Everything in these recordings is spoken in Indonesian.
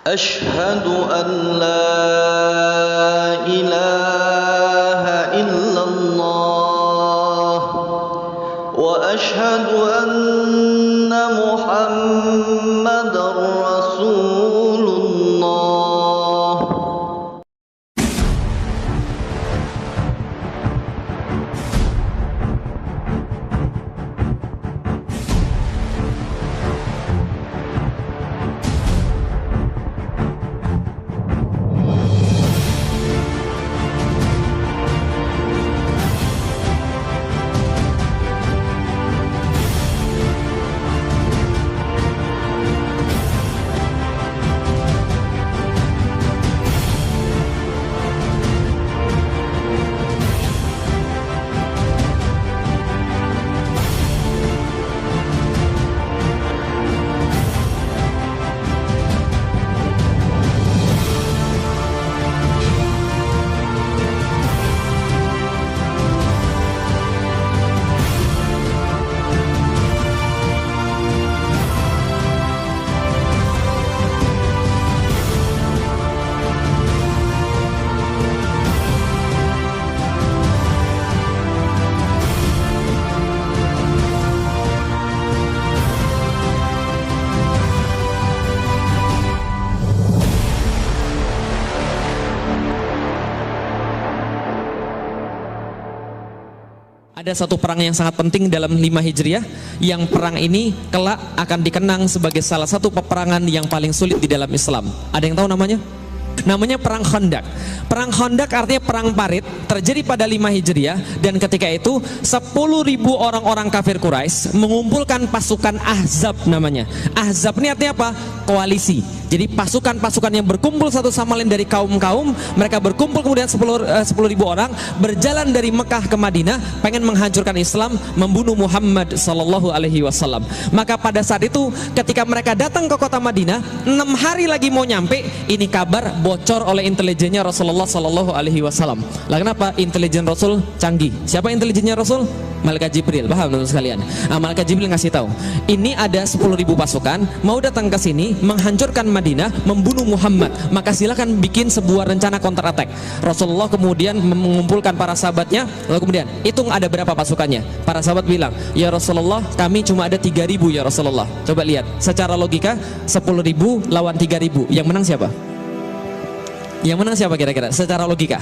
أشهد أن لا إله إلا الله وأشهد أن محمدا رسول الله. Ada satu perang yang sangat penting dalam 5 Hijriah, yang perang ini kelak akan dikenang sebagai salah satu peperangan yang paling sulit di dalam Islam. Ada yang tahu namanya? Namanya Perang Khandaq. Perang Khandaq artinya perang parit, terjadi pada 5 Hijriah, dan ketika itu 10.000 orang-orang kafir Quraisy mengumpulkan pasukan Ahzab namanya. Ahzab ini artinya apa? Koalisi. Jadi pasukan-pasukan yang berkumpul satu sama lain dari kaum-kaum, mereka berkumpul kemudian 10.000 orang berjalan dari Mekah ke Madinah, pengen menghancurkan Islam, membunuh Muhammad sallallahu alaihi wasallam. Maka pada saat itu ketika mereka datang ke kota Madinah, 6 hari lagi mau nyampe, ini kabar bocor oleh intelijennya Rasulullah sallallahu alaihi wasallam. Lah kenapa? Intelijen Rasul canggih. Siapa intelijennya Rasul? Malaikat Jibril. Paham teman sekalian? Malaikat Jibril ngasih tahu, ini ada 10.000 pasukan mau datang ke sini menghancurkan Madinah, membunuh Muhammad, maka silakan bikin sebuah rencana counter attack. Rasulullah kemudian mengumpulkan para sahabatnya, lalu kemudian hitung ada berapa pasukannya. Para sahabat bilang, ya Rasulullah, kami cuma ada 3.000 ya Rasulullah. Coba lihat, secara logika 10.000 lawan 3.000, yang menang siapa? Yang menang siapa kira-kira? Secara logika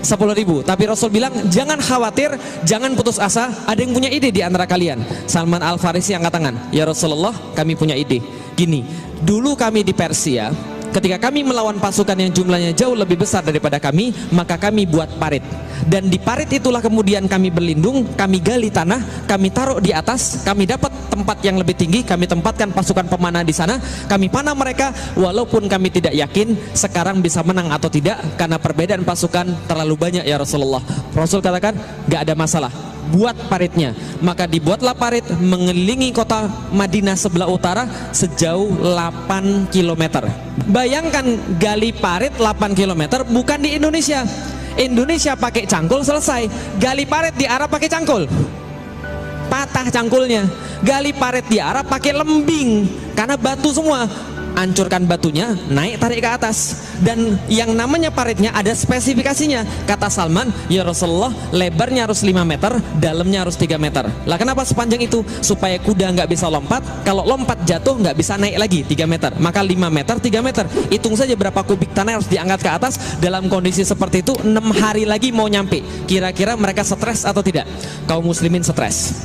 10.000, tapi Rasul bilang jangan khawatir, jangan putus asa, ada yang punya ide di antara kalian. Salman Al-Farisi angkat tangan, ya Rasulullah, kami punya ide. Gini, dulu kami di Persia, ketika kami melawan pasukan yang jumlahnya jauh lebih besar daripada kami, maka kami buat parit, dan di parit itulah kemudian kami berlindung, kami gali tanah, kami taruh di atas, kami dapat tempat yang lebih tinggi, kami tempatkan pasukan pemanah di sana, kami panah mereka, walaupun kami tidak yakin sekarang bisa menang atau tidak, karena perbedaan pasukan terlalu banyak ya Rasulullah. Rasul katakan, gak ada masalah, buat paritnya. Maka dibuatlah parit mengelilingi kota Madinah sebelah utara sejauh 8 km. Bayangkan gali parit 8 km bukan di Indonesia. Indonesia pakai cangkul selesai, gali parit di Arab pakai cangkul, patah cangkulnya. Gali parit di Arab pakai lembing karena batu semua. Hancurkan batunya, naik tarik ke atas, dan yang namanya paritnya ada spesifikasinya. Kata Salman, ya Rasulullah, lebarnya harus 5 meter, dalamnya harus 3 meter. Lah kenapa sepanjang itu? Supaya kuda nggak bisa lompat, kalau lompat jatuh nggak bisa naik lagi 3 meter, maka 5 meter 3 meter. Hitung saja berapa kubik tanah harus diangkat ke atas. Dalam kondisi seperti itu 6 hari lagi mau nyampe. Kira-kira mereka stres atau tidak? Kaum muslimin stres.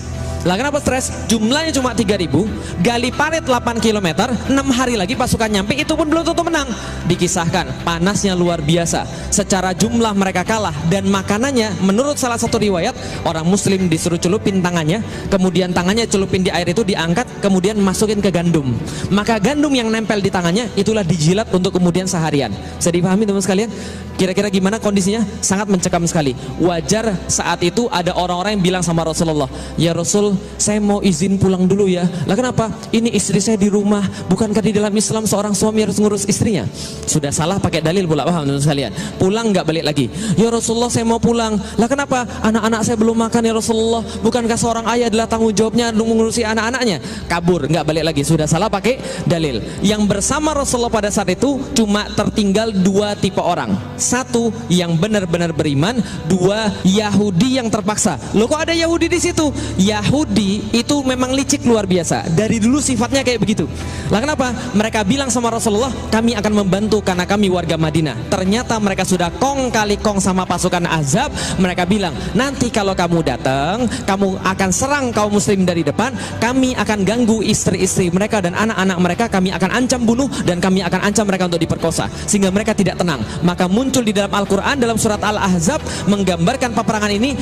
Lah kenapa stres? Jumlahnya cuma 3.000, gali parit 8 km, 6 hari lagi pasukan nyampe, itu pun belum tentu menang. Dikisahkan panasnya luar biasa, secara jumlah mereka kalah, dan makanannya menurut salah satu riwayat, orang muslim disuruh celupin tangannya, kemudian tangannya celupin di air itu, diangkat, kemudian masukin ke gandum, maka gandum yang nempel di tangannya itulah dijilat untuk kemudian seharian. Bisa dipahami teman sekalian? Kira-kira gimana kondisinya? Sangat mencekam sekali. Wajar saat itu ada orang-orang yang bilang sama Rasulullah, ya Rasul, Rasul, saya mau izin pulang dulu ya. Lah kenapa? Ini istri saya di rumah. Bukankah di dalam Islam seorang suami harus ngurus istrinya? Sudah salah pakai dalil pula, paham teman sekalian? Pulang nggak balik lagi. Ya Rasulullah, saya mau pulang. Lah kenapa? Anak-anak saya belum makan ya Rasulullah. Bukankah seorang ayah adalah tanggung jawabnya mengurusi anak-anaknya? Kabur, nggak balik lagi. Sudah salah pakai dalil. Yang bersama Rasulullah pada saat itu cuma tertinggal dua tipe orang. Satu yang benar-benar beriman, dua Yahudi yang terpaksa. Loh kok ada Yahudi di situ? Yahudi itu memang licik luar biasa. Dari dulu sifatnya kayak begitu. Lah kenapa? Mereka bilang sama Rasulullah, kami akan membantu karena kami warga Madinah. Ternyata mereka sudah kong kali kong sama pasukan Ahzab. Mereka bilang, nanti kalau kamu datang, kamu akan serang kaum muslim dari depan. Kami akan ganggu istri-istri mereka dan anak-anak mereka. Kami akan ancam bunuh dan kami akan ancam mereka untuk diperkosa. Sehingga mereka tidak tenang. Maka muncul di dalam Al-Quran dalam surat Al-Ahzab menggambarkan peperangan ini,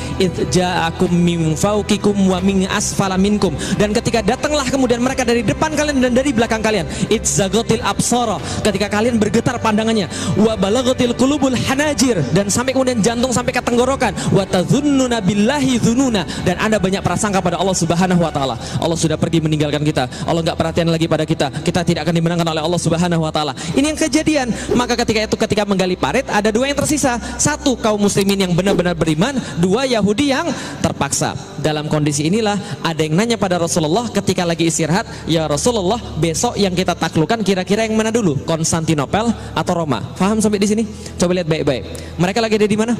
ja'akum min fauqikum wa min asfala minkum. Dan ketika datanglah kemudian mereka dari depan kalian dan dari belakang kalian, itzaghatil absara, ketika kalian bergetar pandangannya, wa balaghatil qulubul hanajir, dan sampai kemudian jantung sampai ke tenggorokan, wa tadzunnuna billahi dzununa, dan Anda banyak prasangka pada Allah Subhanahu wa taala. Allah sudah pergi meninggalkan kita. Allah enggak perhatian lagi pada kita. Kita tidak akan dimenangkan oleh Allah Subhanahu wa taala. Ini yang kejadian. Maka ketika menggali parit ada dua yang tersisa. Satu kaum muslimin yang benar-benar beriman, dua Yahudi yang terpaksa. Dalam kondisi inilah ada yang nanya pada Rasulullah ketika lagi istirahat, ya Rasulullah, besok yang kita taklukkan kira-kira yang mana dulu? Konstantinopel atau Roma? Faham sampai di sini? Coba lihat baik-baik. Mereka lagi ada di mana?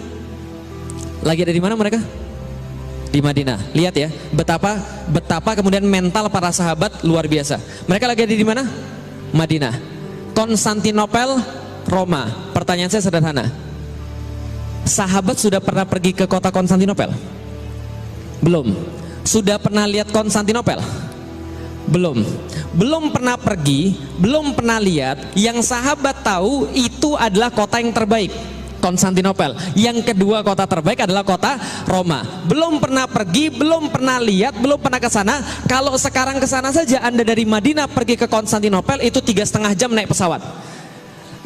Lagi ada di mana mereka? Di Madinah. Lihat ya, betapa kemudian mental para sahabat luar biasa. Mereka lagi ada di mana? Madinah. Konstantinopel, Roma. Pertanyaan saya sederhana. Sahabat sudah pernah pergi ke kota Konstantinopel? Belum. Sudah pernah lihat Konstantinopel? Belum. Belum pernah pergi, belum pernah lihat. Yang sahabat tahu itu adalah kota yang terbaik, Konstantinopel. Yang kedua kota terbaik adalah kota Roma. Belum pernah pergi, belum pernah lihat, belum pernah ke sana. Kalau sekarang ke sana saja Anda dari Madinah pergi ke Konstantinopel itu 3,5 jam naik pesawat.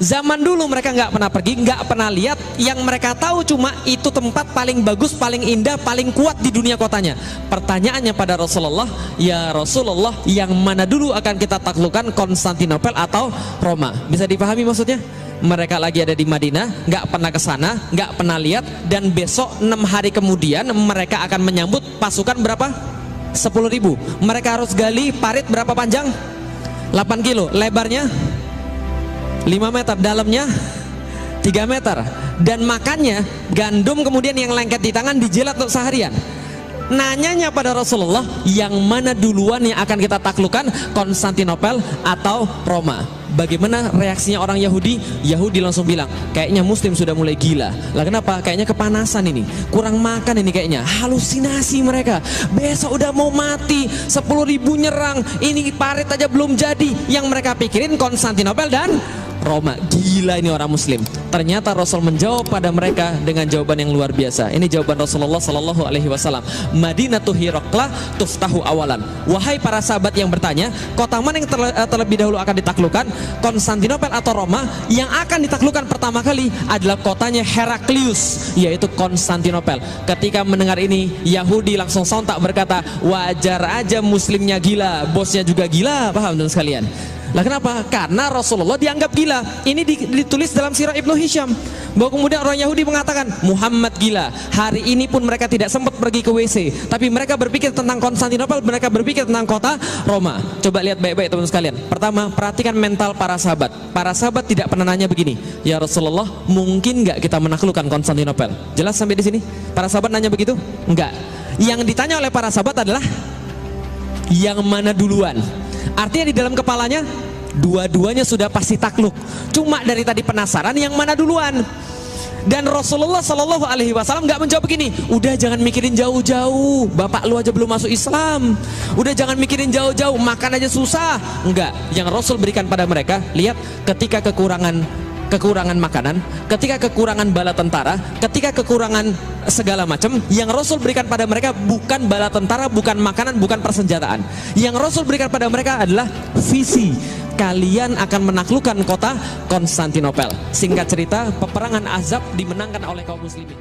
Zaman dulu mereka nggak pernah pergi, nggak pernah lihat. Yang mereka tahu cuma itu tempat paling bagus, paling indah, paling kuat di dunia kotanya. Pertanyaannya pada Rasulullah, ya Rasulullah, yang mana dulu akan kita taklukkan, Konstantinopel atau Roma? Bisa dipahami maksudnya? Mereka lagi ada di Madinah, nggak pernah ke sana, nggak pernah lihat, dan besok 6 hari kemudian mereka akan menyambut pasukan berapa? 10.000. Mereka harus gali parit berapa panjang? 8 kilo. Lebarnya 5 meter, dalamnya 3 meter. Dan makannya gandum kemudian yang lengket di tangan dijilat untuk seharian. Nanyanya pada Rasulullah, yang mana duluan yang akan kita taklukkan, Konstantinopel atau Roma? Bagaimana reaksinya orang Yahudi? Yahudi langsung bilang, kayaknya Muslim sudah mulai gila. Lah kenapa? Kayaknya kepanasan ini, kurang makan ini kayaknya. Halusinasi mereka. Besok udah mau mati, 10.000 nyerang. Ini parit aja belum jadi. Yang mereka pikirin Konstantinopel dan Roma. Gila ini orang Muslim. Ternyata Rasul menjawab pada mereka dengan jawaban yang luar biasa. Ini jawaban Rasulullah Sallallahu Alaihi Wasallam. Madinatu Hiraqla tuftahu awalan. Wahai para sahabat yang bertanya, kota mana yang terlebih dahulu akan ditaklukkan, Konstantinopel atau Roma? Yang akan ditaklukkan pertama kali adalah kotanya Heraklius, yaitu Konstantinopel. Ketika mendengar ini, Yahudi langsung sontak berkata, wajar aja Muslimnya gila, bosnya juga gila. Paham teman sekalian? Lah kenapa? Karena Rasulullah dianggap gila. Ini ditulis dalam Sirah Ibnu Hisham, bahwa kemudian orang Yahudi mengatakan Muhammad gila. Hari ini pun mereka tidak sempat pergi ke WC, tapi mereka berpikir tentang Konstantinopel, mereka berpikir tentang kota Roma. Coba lihat baik-baik teman sekalian. Pertama, perhatikan mental para sahabat. Para sahabat tidak pernah nanya begini, ya Rasulullah, mungkin nggak kita menaklukkan Konstantinopel? Jelas sampai di sini? Para sahabat nanya begitu? Enggak. Yang ditanya oleh para sahabat adalah yang mana duluan. Artinya di dalam kepalanya dua-duanya sudah pasti takluk. Cuma dari tadi penasaran yang mana duluan. Dan Rasulullah Sallallahu Alaihi Wasallam nggak menjawab begini, udah jangan mikirin jauh-jauh, bapak lu aja belum masuk Islam. Udah jangan mikirin jauh-jauh, makan aja susah. Enggak. Yang Rasul berikan pada mereka, lihat, ketika kekurangan makanan, ketika kekurangan bala tentara, ketika kekurangan segala macam, yang Rasul berikan pada mereka bukan bala tentara, bukan makanan, bukan persenjataan. Yang Rasul berikan pada mereka adalah visi. Kalian akan menaklukkan kota Konstantinopel. Singkat cerita, peperangan Ahzab dimenangkan oleh kaum muslimin.